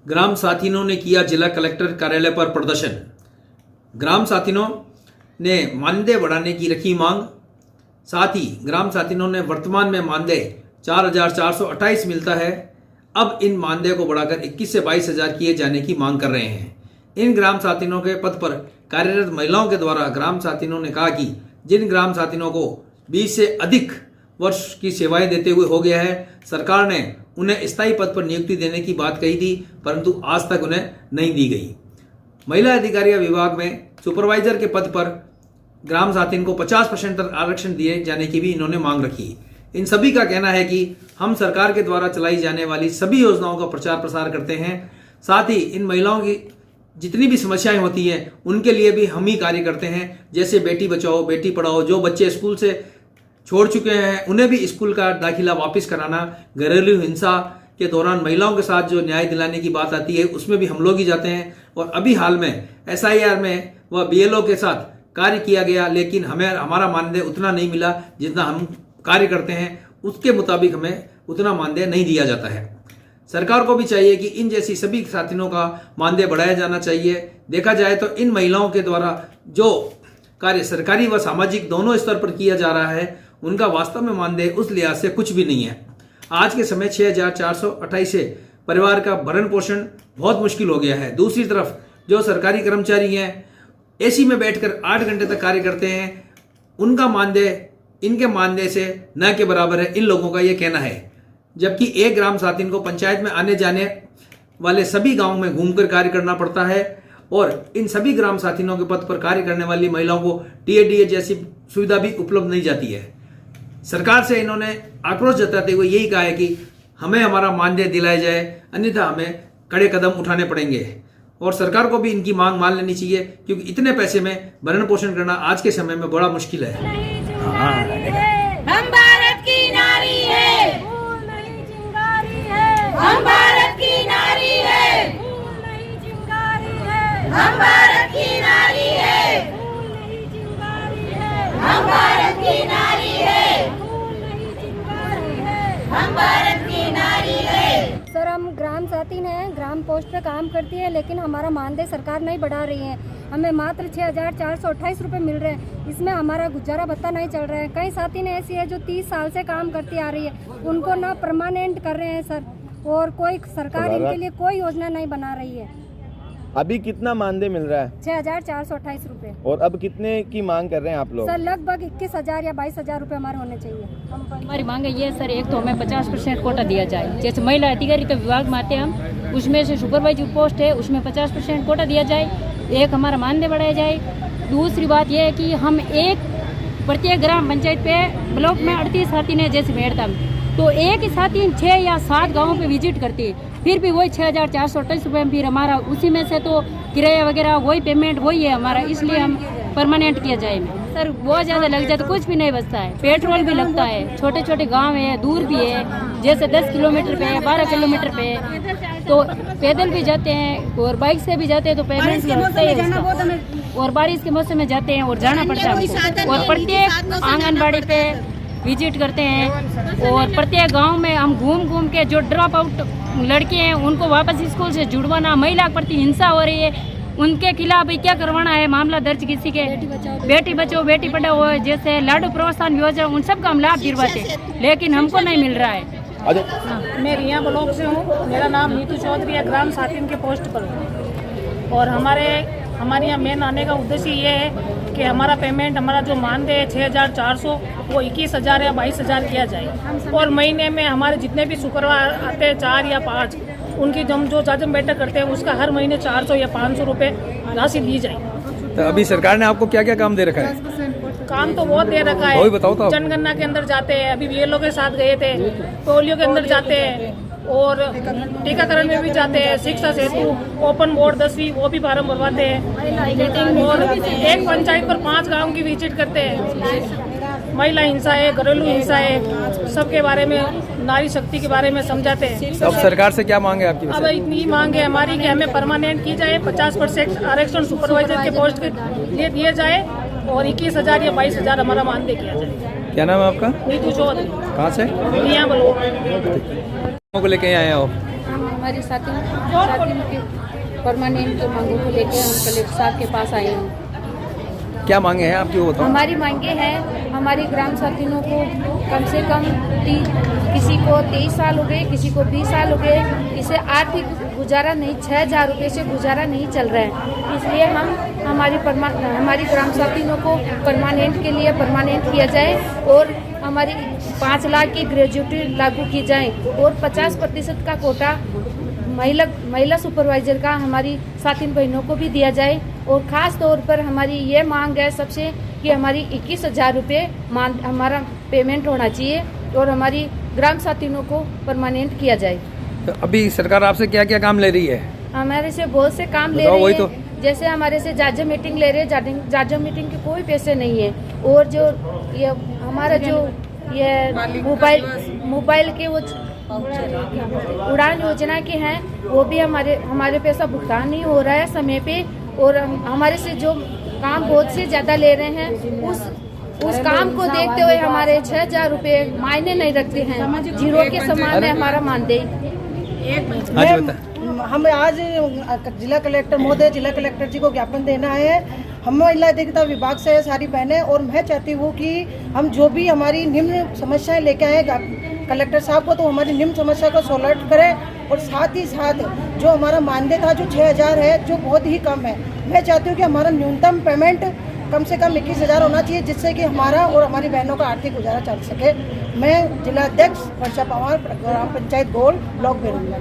ग्राम साथिनों ने किया जिला कलेक्टर कार्यालय पर प्रदर्शन। ग्राम साथिनों ने मानदेय बढ़ाने की रखी मांग। साथ ही ग्राम साथिनों ने वर्तमान में मानदेय 4,428 मिलता है, अब इन मानदेय को बढ़ाकर 21 से 22,000 किए जाने की मांग कर रहे हैं। इन ग्राम साथिनों के पद पर कार्यरत महिलाओं के द्वारा ग्राम साथिनों ने कहा कि जिन ग्राम साथिनों को 20 से अधिक वर्ष की सेवाएं देते हुए हो गया है, सरकार ने उन्हें स्थायी पद पर नियुक्ति देने की बात कही थी, परंतु आज तक उन्हें नहीं दी गई। महिला अधिकारिता विभाग में सुपरवाइजर के पद पर ग्राम साथिन को 50% तक आरक्षण दिए जाने की भी इन्होंने मांग रखी। इन सभी का कहना है कि हम सरकार के द्वारा चलाई जाने वाली सभी योजनाओं का प्रचार प्रसार करते हैं, साथ ही इन महिलाओं की जितनी भी समस्याएं होती हैं उनके लिए भी हम ही कार्य करते हैं। जैसे बेटी बचाओ बेटी पढ़ाओ, जो बच्चे स्कूल से छोड़ चुके हैं उन्हें भी स्कूल का दाखिला वापस कराना, घरेलू हिंसा के दौरान महिलाओं के साथ जो न्याय दिलाने की बात आती है उसमें भी हम लोग ही जाते हैं। और अभी हाल में SIR में वह BLO के साथ कार्य किया गया, लेकिन हमें हमारा मानदेय उतना नहीं मिला जितना हम कार्य करते हैं, उसके मुताबिक हमें उतना मानदेय नहीं दिया जाता है। सरकार को भी चाहिए कि इन जैसी सभी साथियों का मानदेय बढ़ाया जाना चाहिए। देखा जाए तो इन महिलाओं के द्वारा जो कार्य सरकारी व सामाजिक दोनों स्तर पर किया जा रहा है, उनका वास्तव में मानदेय उस लिहाज से कुछ भी नहीं है। आज के समय 6,428 से परिवार का भरण पोषण बहुत मुश्किल हो गया है। दूसरी तरफ जो सरकारी कर्मचारी हैं, AC में बैठकर 8 घंटे तक कार्य करते हैं, उनका मानदेय इनके मानदेय से न के बराबर है, इन लोगों का यह कहना है। जबकि एक ग्राम साथिन को पंचायत में आने जाने वाले सभी गांवों में घूमकर कार्य करना पड़ता है, और इन सभी ग्राम साथिनों के पद पर कार्य करने वाली महिलाओं को TADA जैसी सुविधा भी उपलब्ध नहीं जाती है। सरकार से इन्होंने आक्रोश जताते हुए यही कहा है कि हमें हमारा मानदेय दिलाया जाए, अन्यथा हमें कड़े कदम उठाने पड़ेंगे। और सरकार को भी इनकी मांग मान लेनी चाहिए, क्योंकि इतने पैसे में भरण पोषण करना आज के समय में बड़ा मुश्किल है। हम भारत की नारी है, हम भारत की नारी है, हम भारत की नारी है, हम भारत की नारी है, हम भारत की नारी है। सर, हम ग्राम साथिन हैं, ग्राम पोस्ट पे काम करती है, लेकिन हमारा मानदेय सरकार नहीं बढ़ा रही है। हमें मात्र 6,428 रुपये मिल रहे हैं, इसमें हमारा गुजारा भत्ता नहीं चल रहा है। कई साथिन ऐसी है जो 30 साल से काम करती आ रही है, उनको ना परमानेंट कर रहे हैं सर, और कोई सरकार इनके लिए कोई योजना नहीं बना रही है। अभी कितना मानदेय मिल रहा है? 6,428 रुपये। और अब कितने की मांग कर रहे हैं आप लोग? सर, लगभग 21,000 या 22,000 रुपये हमारे होने चाहिए। हमारी मांग ये सर, एक तो हमें 50% कोटा दिया जाए। जैसे महिला अधिकारिता विभाग में आते हैं हम, उसमें से सुपरवाइजर पोस्ट है, उसमें 50% कोटा दिया जाए। एक हमारा मानदेय बढ़ाया जाए। दूसरी बात यह है कि हम प्रत्येक ग्राम पंचायत पे ब्लॉक में 38 साथी है, जैसे मेड़ता में, तो एक ही साथी 6 या 7 गाँवों पे विजिट करती है, फिर भी वही 6,428 रुपये में, फिर हमारा उसी में से तो किराया वगैरह वही पेमेंट वही है हमारा, इसलिए हम परमानेंट किया जाए। सर, बहुत ज़्यादा लग जाता, कुछ भी नहीं बचता है। पेट्रोल भी लगता है, छोटे छोटे गांव है, दूर भी है, जैसे 10 किलोमीटर पे है, 12 किलोमीटर पे है, तो पैदल भी जाते हैं और बाइक से भी जाते हैं, तो पेमेंट भी लगता है उसका। और बारिश के मौसम में जाते हैं और जाना पड़ता है हमको। और प्रत्येक आंगनबाड़ी पे विजिट करते हैं, और प्रत्येक गांव में हम घूम घूम के जो ड्रॉप आउट लड़के हैं उनको वापस स्कूल से जुड़वाना, महिला प्रति हिंसा हो रही है, उनके खिलाफ क्या करवाना है, मामला दर्ज किसी के, बेटी बचाओ बेटी पढ़ाओ जैसे लाडू प्रोत्साहन योजना, उन सब का हम लाभ दिलवाते हैं, लेकिन हमको नहीं मिल रहा है। मैं रिया ब्लॉक से हूँ, मेरा नाम नीतू चौधरी है, ग्राम साथिन के पोस्ट पर हूँ। और हमारे यहाँ मेन आने का उद्देश्य ये है कि हमारा पेमेंट, हमारा जो मानदेय है 6,400, वो 21,000 या 22,000 किया जाए। और महीने में हमारे जितने भी शुक्रवार आते हैं 4 या 5, उनकी हम जो जाजम बैठक करते हैं उसका हर महीने 400 या 500 रुपये राशि दी जाए। तो अभी सरकार ने आपको क्या क्या काम दे रखा है? काम तो बहुत दे रखा है। बताओ तो। जनगणना के अंदर जाते हैं, अभी BLO के साथ गए थे, पोलियो के अंदर जाते हैं, और टीकाकरण में भी जाते हैं, शिक्षा सेतु, ओपन बोर्ड 10वीं वो भी फार्म भरवाते हैं, और एक पंचायत पर 5 गांव की विजिट करते हैं। महिला हिंसा है, घरेलू हिंसा है, सबके बारे में, नारी शक्ति के बारे में समझाते हैं। अब सरकार से क्या मांग है आपकी? अब इतनी मांग है हमारी कि हमें परमानेंट की जाए, 50% आरक्षण सुपरवाइजर के पोस्ट के लिए दिए जाए, और 21,000 या 22,000 हमारा मानदेय किया जाए। क्या नाम है आपका? नीतू चौधरी। कहाँ से? रिया ब्लॉक को लेके आए हो? हमारी साथी की परमानेंट मांगों को लेकर हम कलेक्टर साहब के पास आए हैं। क्या मांगे हैं आपकी, वो बताओ। हमारी मांगे हैं, हमारी ग्राम साथियों को कम से कम किसी को 23 साल हो गए, किसी को 20 साल हो गए, इसे आर्थिक गुजारा नहीं, 6,000 रुपये से गुजारा नहीं चल रहा है। इसलिए हमारी ग्राम साथियों को परमानेंट के लिए परमानेंट किया जाए और हमारी 5 लाख की ग्रेजुएटी लागू की जाए और 50% का कोटा महिला सुपरवाइजर का हमारी साथी बहनों को भी दिया जाए। और ख़ास तौर पर हमारी ये मांग है सबसे कि हमारी 21,000 रुपये हमारा पेमेंट होना चाहिए और हमारी ग्राम साथियों को परमानेंट किया जाए। तो अभी सरकार आपसे क्या क्या काम ले रही है? हमारे से बहुत से काम ले रही है, जैसे हमारे से जायजा मीटिंग ले रहे हैं, जायजा मीटिंग के कोई पैसे नहीं है। और जो ये हमारा जो ये मोबाइल के वो उड़ान योजना के हैं, वो भी हमारे पैसा भुगतान नहीं हो रहा है समय पे। और हमारे से जो काम बहुत से ज़्यादा ले रहे हैं, उस काम को देखते हुए हमारे 6,000 रुपये मायने नहीं रखते हैं, जीरो के समान है हमारा मानदेय। हम आज जिला कलेक्टर महोदय, जिला कलेक्टर जी को ज्ञापन देना है। हम महिला अधिकारिता विभाग से सारी बहनें, और मैं चाहती हूँ कि हम जो भी हमारी निम्न समस्याएं लेके आए कलेक्टर साहब को, तो हमारी निम्न समस्या को सॉल्व करें। और साथ ही साथ जो हमारा मानदेय था जो 6,000 है, जो बहुत ही कम है, मैं चाहती हूँ कि हमारा न्यूनतम पेमेंट कम से कम 21,000 होना चाहिए, जिससे कि हमारा और हमारी बहनों का आर्थिक गुजारा चल सके। मैं जिला अध्यक्ष वर्षा पवार, ग्राम पंचायत गोल, ब्लॉक बेरुला।